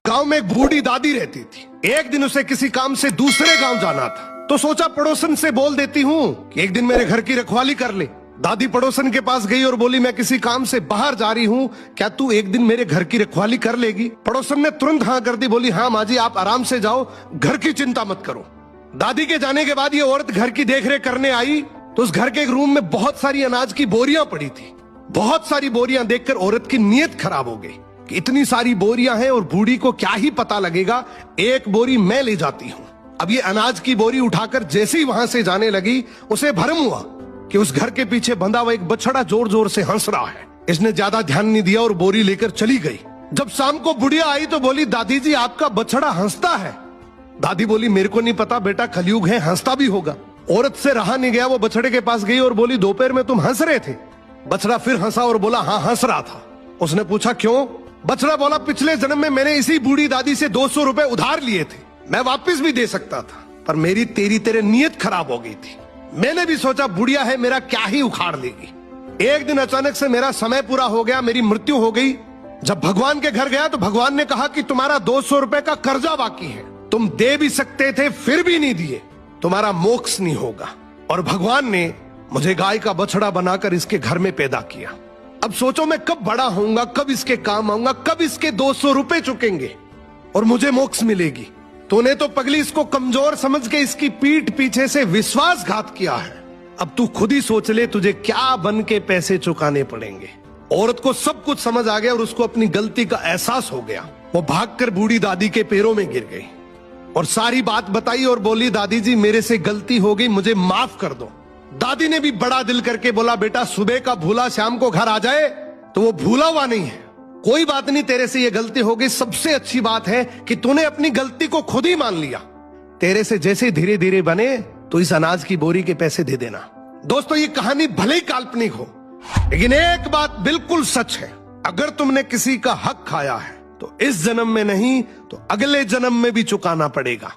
गांव में एक बूढ़ी दादी रहती थी। एक दिन उसे किसी काम से दूसरे गांव जाना था, तो सोचा पड़ोसन से बोल देती हूँ कि एक दिन मेरे घर की रखवाली कर ले। दादी पड़ोसन के पास गई और बोली, मैं किसी काम से बाहर जा रही हूँ, क्या तू एक दिन मेरे घर की रखवाली कर लेगी? पड़ोसन ने तुरंत हाँ कर दी, बोली हाँ माँ जी, आप आराम से जाओ, घर की चिंता मत करो। दादी के जाने के बाद ये औरत घर की देखरेख करने आई तो उस घर के एक रूम में बहुत सारी अनाज की बोरियां पड़ी थी। बहुत सारी बोरियां देखकर औरत की नीयत खराब हो गई कि इतनी सारी बोरियां हैं और बूढ़ी को क्या ही पता लगेगा, एक बोरी मैं ले जाती हूं। अब ये अनाज की बोरी उठाकर जैसे ही वहां से जाने लगी, उसे भरम हुआ कि उस घर के पीछे बंधा हुआ एक बछड़ा जोर जोर से हंस रहा है। इसने ज्यादा ध्यान नहीं दिया और बोरी लेकर चली गई। जब शाम को बुढ़िया आई तो बोली, दादी जी आपका बछड़ा हंसता है। दादी बोली, मेरे को नहीं पता बेटा, कलयुग है, हंसता भी होगा। औरत से रहा नहीं गया, वो बछड़े के पास गई और बोली, दोपहर में तुम हंस रहे थे? बछड़ा फिर हंसा और बोला, हाँ हंस रहा था। उसने पूछा क्यों? बछड़ा बोला, पिछले जन्म में मैंने इसी बूढ़ी दादी से 200 रुपए उधार लिए थे, मैं वापस भी दे सकता था, पर मेरी तेरे नीयत खराब हो गई थी। मैंने भी सोचा बुढ़िया है, मेरा क्या ही उखाड़ लेगी। एक दिन अचानक से मेरा समय पूरा हो गया, मेरी मृत्यु हो गई। जब भगवान के घर गया तो भगवान ने कहा कि तुम्हारा 200 रुपए का कर्जा बाकी है, तुम दे भी सकते थे फिर भी नहीं दिए, तुम्हारा मोक्ष नहीं होगा। और भगवान ने मुझे गाय का बछड़ा बनाकर इसके घर में पैदा किया। अब सोचो मैं कब बड़ा होऊंगा, कब इसके काम आऊंगा, कब इसके 200 रुपए चुकेंगे और मुझे मोक्ष मिलेगी। तूने तो पगली इसको कमजोर समझ के इसकी पीठ पीछे से विश्वासघात किया है। अब तू खुद ही सोच ले तुझे क्या बन के पैसे चुकाने पड़ेंगे। औरत को सब कुछ समझ आ गया और उसको अपनी गलती का एहसास हो गया। वो भागकर बूढ़ी दादी के पैरों में गिर गई और सारी बात बताई और बोली, दादी जी मेरे से गलती हो गई, मुझे माफ कर दो। दादी ने भी बड़ा दिल करके बोला, बेटा सुबह का भूला शाम को घर आ जाए तो वो भूला हुआ नहीं है, कोई बात नहीं, तेरे से ये गलती हो गई। सबसे अच्छी बात है कि तूने अपनी गलती को खुद ही मान लिया। तेरे से जैसे धीरे धीरे बने तो इस अनाज की बोरी के पैसे दे देना। दोस्तों ये कहानी भले ही काल्पनिक हो, लेकिन एक बात बिल्कुल सच है, अगर तुमने किसी का हक खाया है तो इस जन्म में नहीं तो अगले जन्म में भी चुकाना पड़ेगा।